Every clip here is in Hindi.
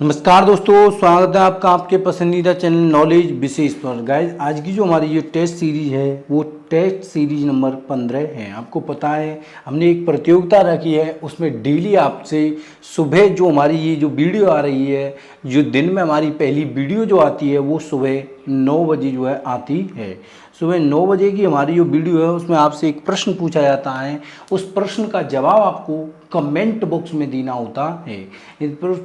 नमस्कार दोस्तों, स्वागत है आपका आपके पसंदीदा चैनल नॉलेज विशेष पर। गाइज आज की जो हमारी ये टेस्ट सीरीज है वो टेस्ट सीरीज नंबर 15 है। आपको पता है हमने एक प्रतियोगिता रखी है, उसमें डेली आपसे सुबह जो हमारी ये जो वीडियो आ रही है, जो दिन में हमारी पहली वीडियो जो आती है वो सुबह 9 बजे जो है आती है। सुबह 9 बजे की हमारी जो वीडियो है उसमें आपसे एक प्रश्न पूछा जाता है, उस प्रश्न का जवाब आपको कमेंट बॉक्स में देना होता है।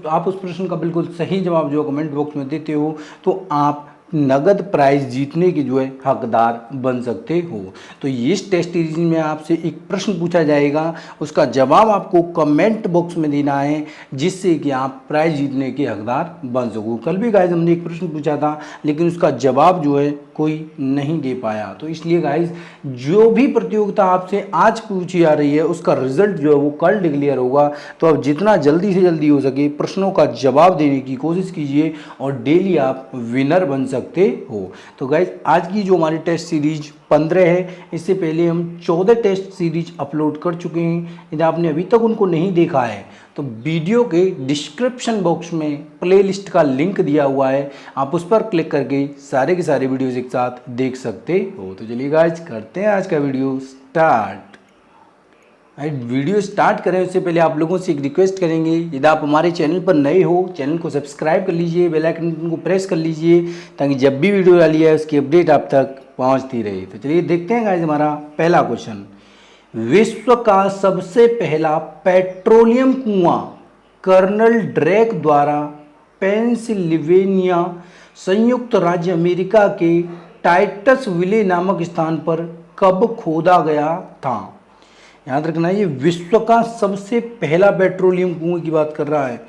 आप उस प्रश्न का बिल्कुल सही जवाब जो कमेंट बॉक्स में देते हो तो आप नगद प्राइज जीतने के जो है हकदार बन सकते हो। तो इस टेस्ट सीरीज में आपसे एक प्रश्न पूछा जाएगा, उसका जवाब आपको कमेंट बॉक्स में देना है, जिससे कि आप प्राइज जीतने के हकदार बन सको। कल भी गाइज हमने एक प्रश्न पूछा था, लेकिन उसका जवाब जो है कोई नहीं दे पाया। तो इसलिए गाइज जो भी प्रतियोगिता आपसे आज पूछी जा रही है उसका रिजल्ट जो है वो कल डिक्लेयर होगा। तो आप जितना जल्दी से जल्दी हो सके प्रश्नों का जवाब देने की कोशिश कीजिए और डेली आप विनर बन सकते हो। तो गाइज आज की जो हमारी टेस्ट सीरीज 15 है, इससे पहले हम 14 टेस्ट सीरीज अपलोड कर चुके हैं। यदि आपने अभी तक उनको नहीं देखा है तो वीडियो के डिस्क्रिप्शन बॉक्स में प्लेलिस्ट का लिंक दिया हुआ है, आप उस पर क्लिक करके सारे के सारे वीडियोस एक साथ देख सकते हो। तो चलिए गाइज करते हैं आज का वीडियो स्टार्ट। वीडियो स्टार्ट करें उससे पहले आप लोगों से एक रिक्वेस्ट करेंगे, यदि आप हमारे चैनल पर नए हो चैनल को सब्सक्राइब कर लीजिए, बेल आइकन को प्रेस कर लीजिए, ताकि जब भी वीडियो डाली है उसकी अपडेट आप तक पहुंचती रहे। तो चलिए देखते हैं गाइज हमारा पहला क्वेश्चन। विश्व का सबसे पहला पेट्रोलियम कुआं कर्नल ड्रेक द्वारा पेंसिल्वेनिया संयुक्त राज्य अमेरिका के टाइटस विले नामक स्थान पर कब खोदा गया था? याद रखना, ये विश्व का सबसे पहला पेट्रोलियम कुएं की बात कर रहा है।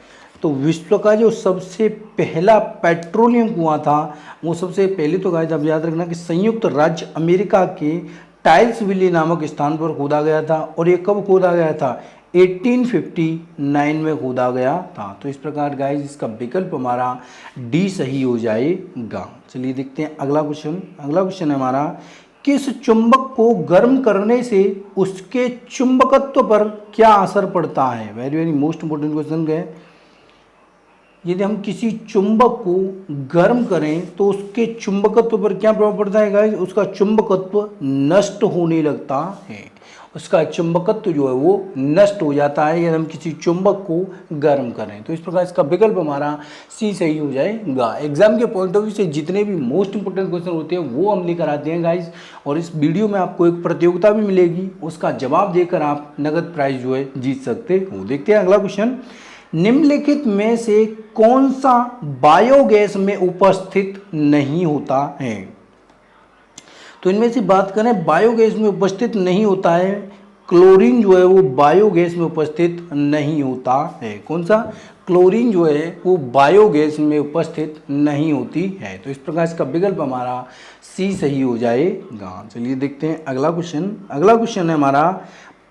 तो विश्व का जो सबसे पहला पेट्रोलियम कुआं था वो सबसे पहले तो गाइस आप याद रखना कि संयुक्त राज्य अमेरिका के टाइल्स विले नामक स्थान पर खोदा गया था। और ये कब खोदा गया था? 1859 में खोदा गया था। तो इस प्रकार गाइस इसका विकल्प हमारा डी सही हो जाएगा। चलिए देखते हैं अगला क्वेश्चन। अगला क्वेश्चन है हमारा, किस चुंबक को गर्म करने से उसके चुंबकत्व पर क्या असर पड़ता है? Very very most important question है। यदि हम किसी चुंबक को गर्म करें तो उसके चुंबकत्व पर क्या प्रभाव पड़ता है गाइस? उसका चुंबकत्व नष्ट होने लगता है, उसका चुंबकत्व जो है वो नष्ट हो जाता है यदि हम किसी चुंबक को गर्म करें। तो इस प्रकार इसका विकल्प हमारा सी सही हो जाएगा। एग्जाम के पॉइंट ऑफ व्यू से जितने भी मोस्ट इंपोर्टेंट क्वेश्चन होते हैं वो हम लेकर आते हैं गाइज, और इस वीडियो में आपको एक प्रतियोगिता भी मिलेगी, उसका जवाब देकर आप नगद प्राइज जो है जीत सकते हो। देखते हैं अगला क्वेश्चन। निम्नलिखित में से कौन सा बायोगैस में उपस्थित नहीं होता है? तो इनमें से बात करें बायोगैस में उपस्थित नहीं होता है, क्लोरीन जो है वो बायोगैस में उपस्थित नहीं होता है। कौन सा? क्लोरीन जो है वो बायोगैस में उपस्थित नहीं होती है। तो इस प्रकार इसका विकल्प हमारा सी सही हो जाएगा। चलिए देखते हैं अगला क्वेश्चन। अगला क्वेश्चन है हमारा,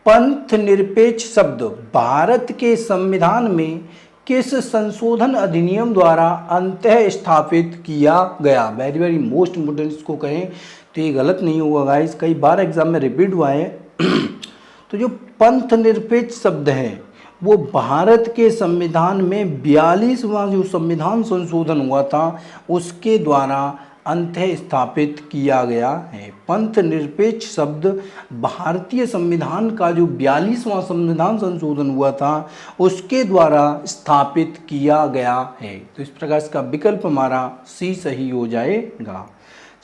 पंथ निरपेक्ष शब्द भारत के संविधान में किस संशोधन अधिनियम द्वारा अंतः स्थापित किया गया? वेरी वेरी मोस्ट इंपोर्टेंट इसको कहें तो ये गलत नहीं होगा गाइस, कई बार एग्जाम में रिपीट हुआ है। तो जो पंथ निरपेक्ष शब्द है वो भारत के संविधान में 42वां जो संविधान संशोधन हुआ था उसके द्वारा अंतः स्थापित किया गया है। पंथ निरपेक्ष शब्द भारतीय संविधान का जो 42वां संविधान संशोधन हुआ था उसके द्वारा स्थापित किया गया है। तो इस प्रकार इसका विकल्प हमारा सी सही हो जाएगा।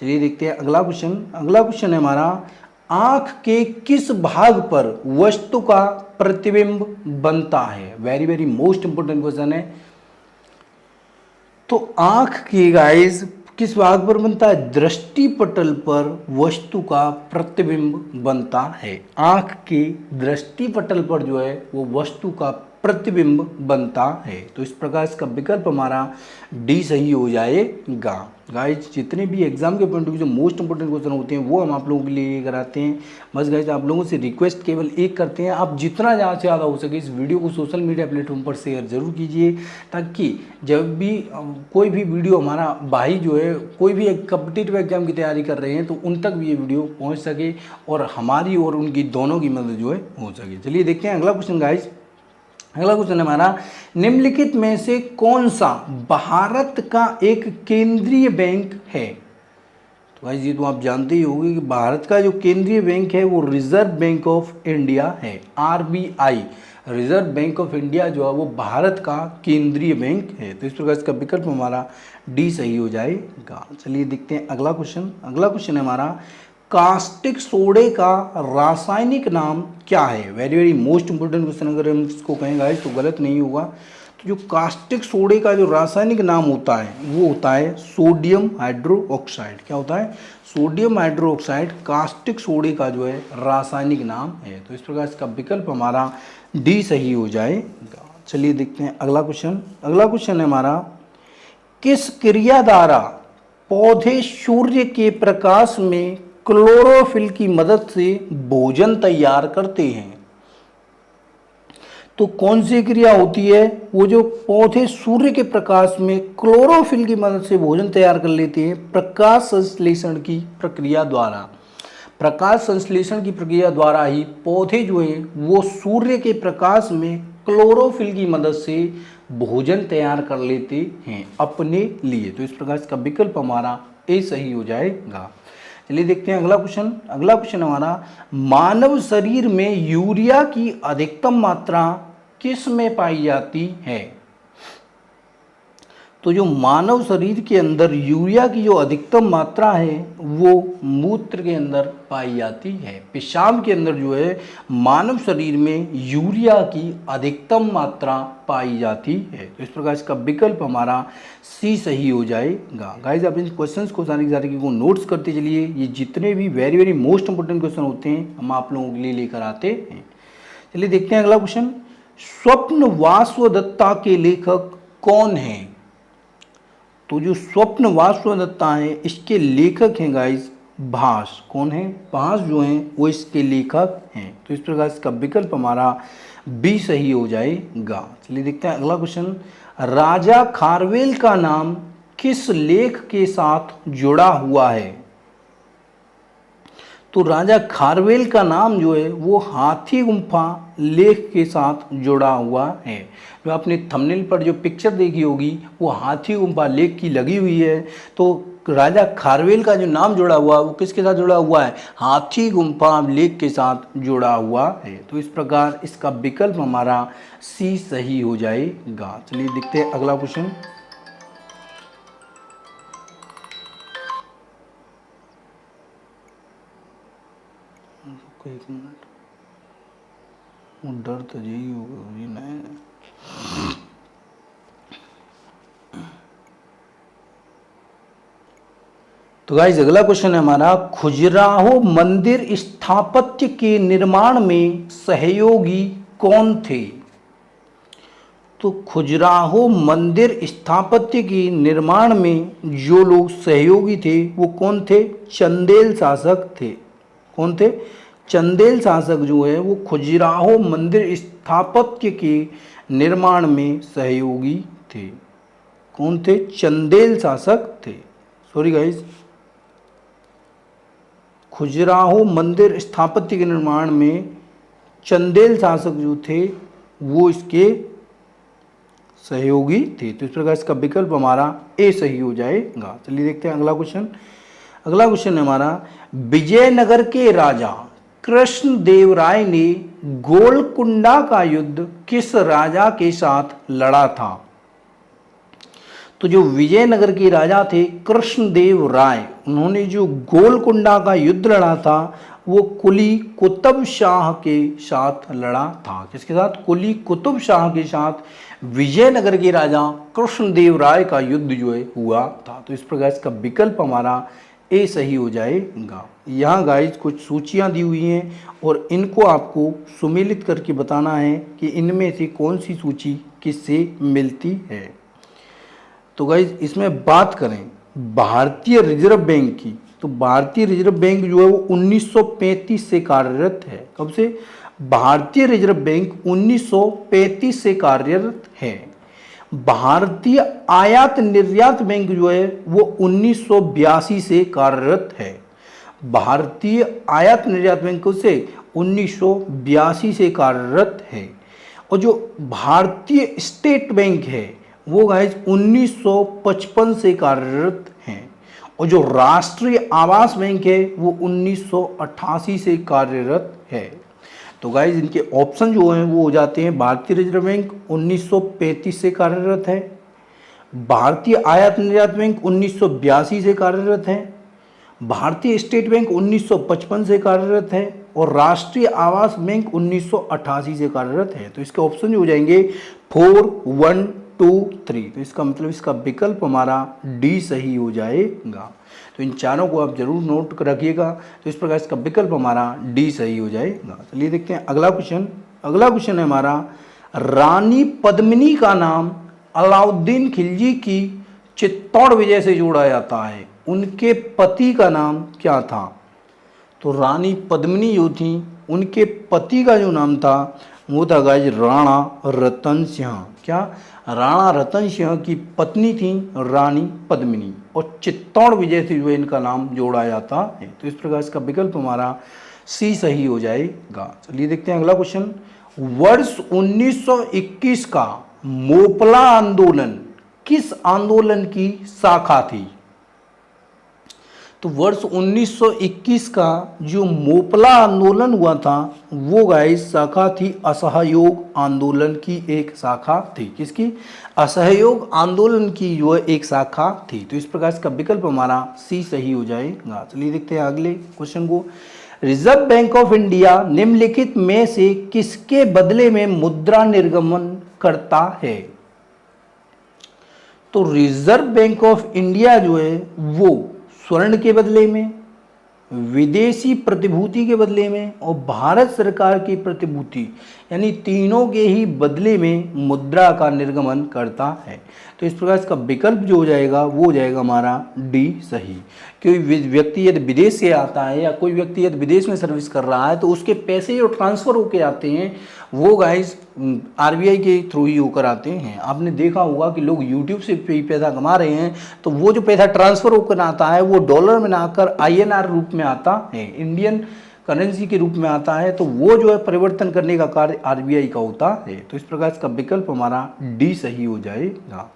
चलिए देखते हैं अगला क्वेश्चन। अगला क्वेश्चन है हमारा, आँख के किस भाग पर वस्तु का प्रतिबिंब बनता है? Very very most important question है। तो आँख की गाइस किस भाग पर बनता है? दृष्टि पटल पर वस्तु का प्रतिबिंब बनता है। आँख के दृष्टि पटल पर जो है वो वस्तु का प्रतिबिंब बनता है। तो इस प्रकार इसका विकल्प हमारा डी सही हो जाएगा। गाइज जितने भी एग्जाम के पॉइंट ऑफ व्यू जो मोस्ट इंपोर्टेंट क्वेश्चन होते हैं वो हम आप लोगों के लिए कराते हैं। बस गाइज आप लोगों से रिक्वेस्ट केवल एक करते हैं, आप जितना ज़्यादा से ज़्यादा हो सके इस वीडियो को सोशल मीडिया प्लेटफॉर्म पर शेयर जरूर कीजिए, ताकि जब भी कोई भी वीडियो हमारा भाई जो है कोई भी एक कॉम्पिटिटिव एग्जाम की तैयारी कर रहे हैं तो उन तक भी ये वीडियो पहुँच सके और हमारी और उनकी दोनों की मदद जो है हो सके। चलिए देखते हैं अगला क्वेश्चन गाइज। अगला क्वेश्चन है हमारा, निम्नलिखित में से कौन सा भारत का एक केंद्रीय बैंक है? तो भाई जी तो आप जानते ही होंगे कि भारत का जो केंद्रीय बैंक है वो रिजर्व बैंक ऑफ इंडिया है, RBI. Reserve bank of India जो है वो भारत का केंद्रीय बैंक है। तो इस प्रकार इसका विकल्प हमारा डी सही हो जाएगा। चलिए देखते हैं अगला क्वेश्चन। अगला क्वेश्चन है हमारा, कास्टिक सोडे का रासायनिक नाम क्या है? Very very most important question, अगर हम इसको कहें गाइस तो गलत नहीं होगा। तो जो कास्टिक सोडे का जो रासायनिक नाम होता है वो होता है सोडियम हाइड्रोक्साइड। क्या होता है? सोडियम हाइड्रोक्साइड कास्टिक सोडे का जो है रासायनिक नाम है। तो इस प्रकार इसका विकल्प हमारा डी सही हो जाएगा। चलिए देखते हैं अगला क्वेश्चन। अगला क्वेश्चन है हमारा, किस क्रिया द्वारा पौधे सूर्य के प्रकाश में क्लोरोफिल की मदद से भोजन तैयार करते हैं? तो कौन सी क्रिया होती है? वो जो पौधे सूर्य के प्रकाश में क्लोरोफिल की मदद से भोजन तैयार कर लेते हैं, प्रकाश संश्लेषण की प्रक्रिया द्वारा। प्रकाश संश्लेषण की प्रक्रिया द्वारा ही पौधे जो हैं वो सूर्य के प्रकाश में क्लोरोफिल की मदद से भोजन तैयार कर लेते हैं अपने लिए। तो इस प्रकार इसका विकल्प हमारा ए सही हो जाएगा। चलिए देखते हैं अगला क्वेश्चन। अगला क्वेश्चन हमारा, मानव शरीर में यूरिया की अधिकतम मात्रा किस में पाई जाती है? तो जो मानव शरीर के अंदर यूरिया की जो अधिकतम मात्रा है वो मूत्र के अंदर पाई जाती है। पेशाब के अंदर जो है मानव शरीर में यूरिया की अधिकतम मात्रा पाई जाती है। तो इस प्रकार इसका विकल्प हमारा सी सही हो जाएगा। गाइस आप इन क्वेश्चंस को सारे को नोट्स करते चलिए। ये जितने भी very very most important question होते हैं हम आप लोगों के लिए लेकर आते हैं। चलिए देखते हैं अगला क्वेश्चन। स्वप्न वासवदत्ता के लेखक कौन हैं? तो जो स्वप्न वासवदत्ता है इसके लेखक हैं गाइस भास। कौन है? भास जो हैं वो इसके लेखक हैं। तो इस प्रकार इसका विकल्प हमारा बी सही हो जाएगा। चलिए देखते हैं अगला क्वेश्चन। राजा खारवेल का नाम किस लेख के साथ जुड़ा हुआ है? तो राजा खारवेल का नाम जो है वो हाथी गुम्फा लेख के साथ जुड़ा हुआ है। जो आपने थंबनेल पर जो पिक्चर देखी होगी वो हाथी गुम्फा लेख की लगी हुई है। तो राजा खारवेल का जो नाम जुड़ा हुआ है वो किसके साथ जुड़ा हुआ है? हाथी गुम्फा लेख के साथ जुड़ा हुआ है। तो इस प्रकार इसका विकल्प हमारा सी सही हो जाएगा। चलिए देखते हैं अगला क्वेश्चन। एक मिनट, वो डर तो यही होगा ये नहीं। तो गाइस अगला क्वेश्चन है हमारा, खजुराहो मंदिर स्थापत्य के निर्माण में सहयोगी कौन थे? तो खजुराहो मंदिर स्थापत्य के निर्माण में जो लोग सहयोगी थे वो कौन थे? चंदेल शासक थे। कौन थे? चंदेल शासक जो है वो खजुराहो मंदिर स्थापत्य के निर्माण में सहयोगी थे। कौन थे? चंदेल शासक थे। सॉरी गाइस, खजुराहो मंदिर स्थापत्य के निर्माण में चंदेल शासक जो थे वो इसके सहयोगी थे। तो इस प्रकार इसका विकल्प हमारा ए सही हो जाएगा। चलिए देखते हैं अगला क्वेश्चन। अगला क्वेश्चन है हमारा, विजयनगर के राजा कृष्णदेव राय ने गोलकुंडा का युद्ध किस राजा के साथ लड़ा था? तो जो विजयनगर के राजा थे कृष्णदेव राय, उन्होंने जो गोलकुंडा का युद्ध लड़ा था वो कुली कुतुब शाह के साथ लड़ा था। किसके साथ? कुली कुतुब शाह के साथ विजयनगर के राजा कृष्णदेव राय का युद्ध जो है हुआ था। तो इस प्रकार इसका विकल्प हमारा ए सही हो जाएगा। यहाँ गाइस कुछ सूचियाँ दी हुई हैं और इनको आपको सुमेलित करके बताना है कि इनमें से कौन सी सूची किससे मिलती है। तो गाइस इसमें बात करें भारतीय रिजर्व बैंक की, तो भारतीय रिजर्व बैंक जो है वो 1935 से कार्यरत है। कब से? भारतीय रिजर्व बैंक 1935 से कार्यरत है। भारतीय आयात निर्यात बैंक जो है वो 1982 से कार्यरत है। भारतीय आयात निर्यात बैंक से 1982 से कार्यरत है। और जो भारतीय स्टेट बैंक है वो गाइज 1955 से कार्यरत हैं, और जो राष्ट्रीय आवास बैंक है वो 1988 से कार्यरत है। तो गाइज इनके ऑप्शन जो हैं वो हो जाते हैं, भारतीय रिजर्व बैंक 1935 से कार्यरत है, भारतीय आयात निर्यात बैंक 1982 से कार्यरत है, भारतीय स्टेट बैंक 1955 से कार्यरत है, और राष्ट्रीय आवास बैंक 1988 से कार्यरत है। तो इसके ऑप्शन जो हो जाएंगे 4, 1, 2, 3। तो इसका मतलब इसका विकल्प हमारा डी सही हो जाएगा। तो इन चारों को आप जरूर नोट कर रखिएगा। तो इस प्रकार इसका विकल्प हमारा डी सही हो जाएगा। चलिए देखते हैं अगला क्वेश्चन। अगला क्वेश्चन है हमारा, रानी पद्मिनी का नाम अलाउद्दीन खिलजी की चित्तौड़ विजय से जोड़ा जाता है, उनके पति का नाम क्या था? तो रानी पद्मिनी जो थी उनके पति का जो नाम था वो था गाइज राणा रतन सिंह। क्या? राणा रतन सिंह की पत्नी थी रानी पद्मिनी, और चित्तौड़ विजय से जो इनका नाम जोड़ा जाता है। तो इस प्रकार इसका विकल्प हमारा सी सही हो जाएगा। चलिए देखते हैं अगला क्वेश्चन। वर्ष 1921 का मोपला आंदोलन किस आंदोलन की शाखा थी? तो वर्ष 1921 का जो मोपला आंदोलन हुआ था वो गाइस शाखा थी असहयोग आंदोलन की एक शाखा थी। किसकी? असहयोग आंदोलन की जो एक शाखा थी। तो इस प्रकार इसका विकल्प हमारा सी सही हो जाएगा। चलिए देखते हैं अगले क्वेश्चन को। रिजर्व बैंक ऑफ इंडिया निम्नलिखित में से किसके बदले में मुद्रा निर्गमन करता है? तो रिजर्व बैंक ऑफ इंडिया जो है वो स्वर्ण के बदले में, विदेशी प्रतिभूति के बदले में और भारत सरकार की प्रतिभूति, यानी तीनों के ही बदले में मुद्रा का निर्गमन करता है। तो इस प्रकार इसका विकल्प जो हो जाएगा वो हो जाएगा हमारा डी सही। कोई व्यक्ति यदि विदेश से आता है या कोई व्यक्ति यदि विदेश में सर्विस कर रहा है तो उसके पैसे जो ट्रांसफ़र होकर आते हैं वो गाइस आरबीआई के थ्रू ही होकर आते हैं। आपने देखा होगा कि लोग यूट्यूब से पैसा कमा रहे हैं तो वो जो पैसा ट्रांसफ़र होकर आता है वो डॉलर में ना आकर INR रूप में आता है, इंडियन करेंसी के रूप में आता है। तो वो जो है परिवर्तन करने का कार्य आरबीआई का होता है। तो इस प्रकार इसका विकल्प हमारा डी सही हो जाएगा।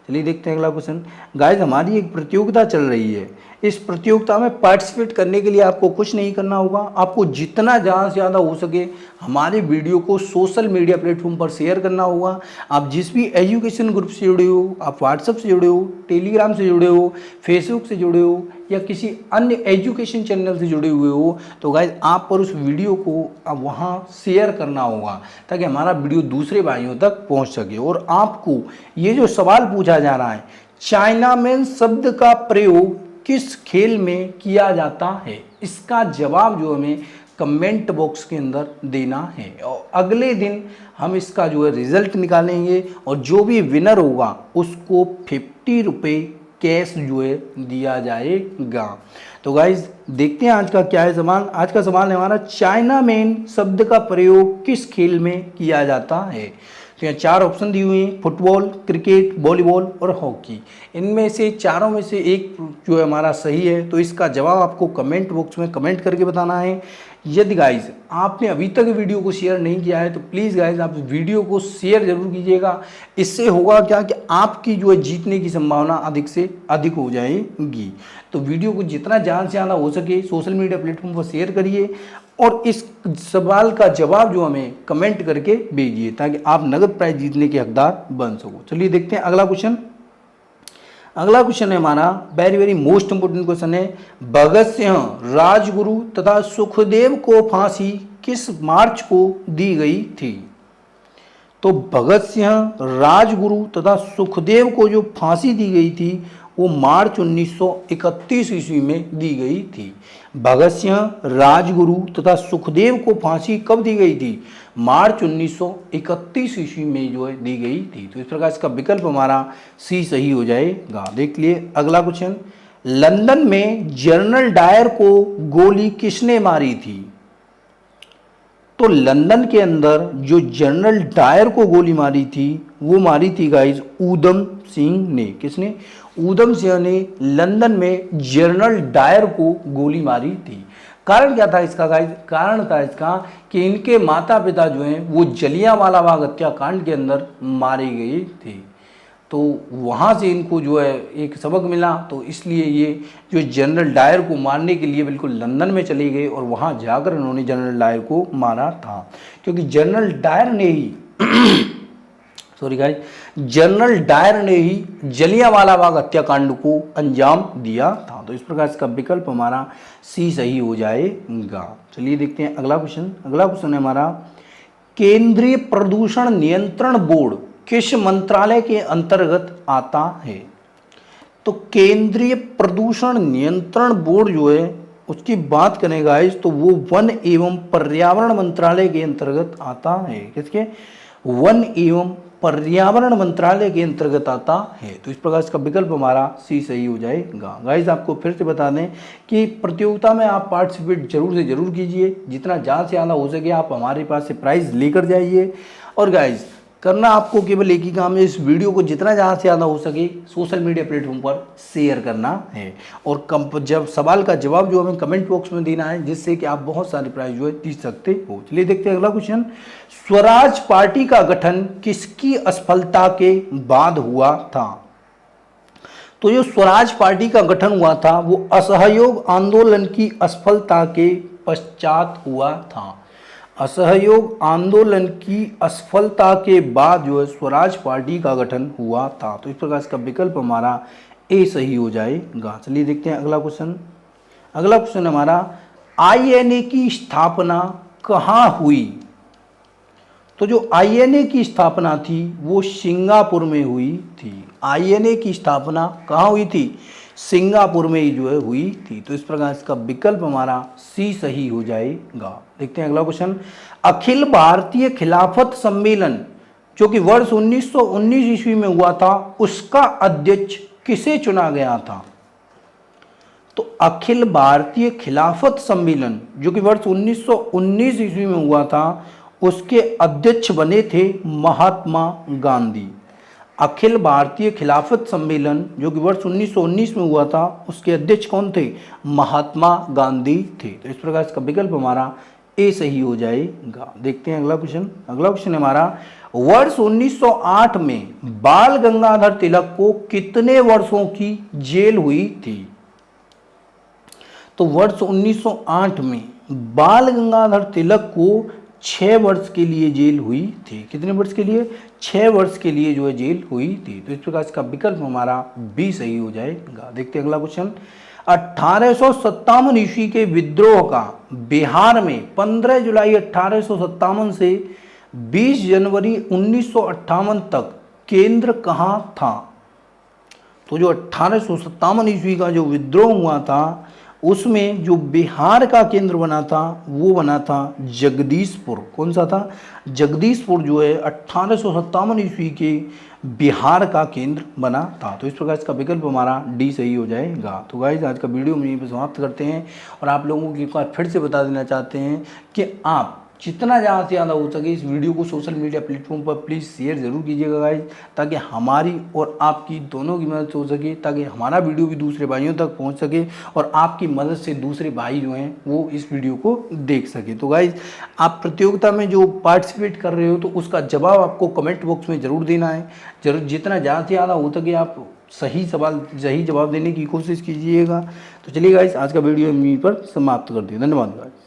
चलिए देखते हैं अगला क्वेश्चन। गाइस हमारी एक प्रतियोगिता चल रही है, इस प्रतियोगिता में पार्टिसिपेट करने के लिए आपको कुछ नहीं करना होगा, आपको जितना ज़्यादा से ज़्यादा हो सके हमारे वीडियो को सोशल मीडिया प्लेटफॉर्म पर शेयर करना होगा। आप जिस भी एजुकेशन ग्रुप से जुड़े हो, आप व्हाट्सएप से जुड़े हो, टेलीग्राम से जुड़े हो, फेसबुक से जुड़े हो या किसी अन्य एजुकेशन चैनल से जुड़े हुए हो, तो गाइज आप पर उस वीडियो को आप वहाँ शेयर करना होगा ताकि हमारा वीडियो दूसरे भाइयों तक पहुँच सके। और आपको ये जो सवाल पूछा जा रहा है, चाइनामैन शब्द का प्रयोग किस खेल में किया जाता है, इसका जवाब जो हमें कमेंट बॉक्स के अंदर देना है। और अगले दिन हम इसका जो है रिजल्ट निकालेंगे और जो भी विनर होगा उसको 50 रुपये कैश जो है दिया जाएगा। तो गाइज देखते हैं आज का क्या है सवाल। आज का सवाल है हमारा, चाइनामैन शब्द का प्रयोग किस खेल में किया जाता है? तो यहाँ 4 ऑप्शन दिए हुए हैं, फुटबॉल, क्रिकेट, वॉलीबॉल और हॉकी। इनमें से चारों में से एक जो है हमारा सही है। तो इसका जवाब आपको कमेंट बॉक्स में कमेंट करके बताना है। यदि गाइज आपने अभी तक वीडियो को शेयर नहीं किया है तो प्लीज़ गाइज आप वीडियो को शेयर जरूर कीजिएगा। इससे होगा क्या कि आपकी जो है जीतने की संभावना अधिक से अधिक हो जाएगी। तो वीडियो को जितना ज़्यादा से ज़्यादा हो सके सोशल मीडिया प्लेटफॉर्म पर शेयर करिए और इस सवाल का जवाब जो हमें कमेंट करके भेजिए ताकि आप नगद प्राइज जीतने के हकदार बन सको। चलिए देखते हैं अगला क्वेश्चन। अगला क्वेश्चन है हमारा very very most important question है, भगत सिंह, राजगुरु तथा सुखदेव को फांसी किस मार्च को दी गई थी? तो भगत सिंह, राजगुरु तथा सुखदेव को जो फांसी दी गई थी वो मार्च 1931 ईस्वी में दी गई थी। भगत सिंह, राजगुरु तथा सुखदेव को फांसी कब दी गई थी? मार्च 1931 ईस्वी में जो है दी गई थी। तो इस प्रकार इसका विकल्प हमारा सी सही हो जाएगा। देख लिए अगला क्वेश्चन। लंदन में जनरल डायर को गोली किसने मारी थी? तो लंदन के अंदर जो जनरल डायर को गोली मारी थी वो मारी थी गाइज ऊधम सिंह ने। किसने? ऊधम सिंह ने लंदन में जनरल डायर को गोली मारी थी। कारण क्या था इसका गाइस? कारण था इसका कि इनके माता पिता जो हैं वो जलियांवाला बाग हत्याकांड के अंदर मारे गए थे। तो वहाँ से इनको जो है एक सबक मिला, तो इसलिए ये जो जनरल डायर को मारने के लिए बिल्कुल लंदन में चले गए और वहाँ जाकर इन्होंने जनरल डायर को मारा था, क्योंकि जनरल डायर ने ही सॉरी गाइस, जनरल डायर ने ही जलियांवाला बाग हत्याकांड को अंजाम दिया था। तो इस प्रकार इसका विकल्प हमारा सी सही हो जाएगा। चलिए देखते हैं अगला क्वेश्चन। अगला क्वेश्चन है हमारा, केंद्रीय प्रदूषण नियंत्रण बोर्ड किस मंत्रालय के अंतर्गत आता है? तो केंद्रीय प्रदूषण नियंत्रण बोर्ड जो है उसकी बात करें गाइस तो वो वन एवं पर्यावरण मंत्रालय के अंतर्गत आता है। किसके? वन एवं पर्यावरण मंत्रालय के अंतर्गत आता है। तो इस प्रकार इसका विकल्प हमारा सी सही हो जाएगा। गाइस आपको फिर से बता दें कि प्रतियोगिता में आप पार्टिसिपेट जरूर से जरूर कीजिए, जितना ज़्यादा से ज़्यादा हो सके आप हमारे पास से प्राइज़ लेकर जाइए। और गाइस करना आपको केवल एक ही काम है, इस वीडियो को जितना ज़्यादा से ज़्यादा हो सके सोशल मीडिया प्लेटफॉर्म पर शेयर करना है, और जब सवाल का जवाब जो हमें कमेंट बॉक्स में देना है, जिससे कि आप बहुत सारे प्राइज जो है जीत सकते हो। चलिए देखते हैं अगला क्वेश्चन। स्वराज पार्टी का गठन किसकी असफलता के बाद हुआ था? तो जो स्वराज पार्टी का गठन हुआ था वो असहयोग आंदोलन की असफलता के पश्चात हुआ था। असहयोग आंदोलन की असफलता के बाद जो है स्वराज पार्टी का गठन हुआ था। तो इस प्रकार इसका विकल्प हमारा ए सही हो जाएगा। चलिए देखते हैं अगला क्वेश्चन। अगला क्वेश्चन हमारा, आईएनए की स्थापना कहाँ हुई? तो जो आईएनए की स्थापना थी वो सिंगापुर में हुई थी। आईएनए की स्थापना कहाँ हुई थी? सिंगापुर में ही जो है हुई थी। तो इस प्रकार इसका विकल्प हमारा सी सही हो जाएगा। देखते हैं अगला क्वेश्चन। अखिल भारतीय खिलाफत सम्मेलन जो कि वर्ष 1919 ईस्वी में हुआ था, उसका अध्यक्ष किसे चुना गया था? तो अखिल भारतीय खिलाफत सम्मेलन जो कि वर्ष 1919 ईस्वी में हुआ था, उसके अध्यक्ष बने थे महात्मा गांधी। अखिल भारतीय खिलाफत सम्मेलन जो कि वर्ष 1919 में हुआ था, उसके अध्यक्ष कौन थे? महात्मा गांधी थे। तो इस प्रकार इसका विकल्प हमारा ए सही हो जाएगा। देखते हैं अगला क्वेश्चन। अगला क्वेश्चन है हमारा, वर्ष 1908 में बाल गंगाधर तिलक को कितने वर्षों की जेल हुई थी? तो वर्ष 1908 में बाल गंगाधर तिलक को 6 वर्ष के लिए जेल हुई थी। कितने वर्ष के लिए? 6 वर्ष के लिए जो है जेल हुई थी। तो इस प्रकार इसका विकल्प हमारा बी सही हो जाएगा। देखते हैं अगला क्वेश्चन। 1857 ईस्वी के विद्रोह का बिहार में 15 जुलाई 1857 से 20 जनवरी 1958 तक केंद्र कहाँ था? तो जो 1857 ईस्वी का जो विद्रोह हुआ था उसमें जो बिहार का केंद्र बना था वो बना था जगदीशपुर। कौन सा था? जगदीशपुर जो है 1857 ईस्वी के बिहार का केंद्र बना था। तो इस प्रकार इसका विकल्प हमारा डी सही हो जाएगा। तो गाइस आज का वीडियो हम यहीं पर समाप्त करते हैं, और आप लोगों को एक बार फिर से बता देना चाहते हैं कि आप जितना ज़्यादा से ज़्यादा हो सके इस वीडियो को सोशल मीडिया प्लेटफॉर्म पर प्लीज़ शेयर ज़रूर कीजिएगा गाइस, ताकि हमारी और आपकी दोनों की मदद हो सके, ताकि हमारा वीडियो भी दूसरे भाइयों तक पहुंच सके और आपकी मदद से दूसरे भाई जो हैं वो इस वीडियो को देख सके। तो गाइस आप प्रतियोगिता में जो पार्टिसिपेट कर रहे हो तो उसका जवाब आपको कमेंट बॉक्स में ज़रूर देना है। जरूर जितना ज़्यादा से ज़्यादा हो सके आप सही जवाब देने की कोशिश कीजिएगा। तो चलिए गाइस आज का वीडियो यहीं पर समाप्त करते हैं। धन्यवाद गाइस।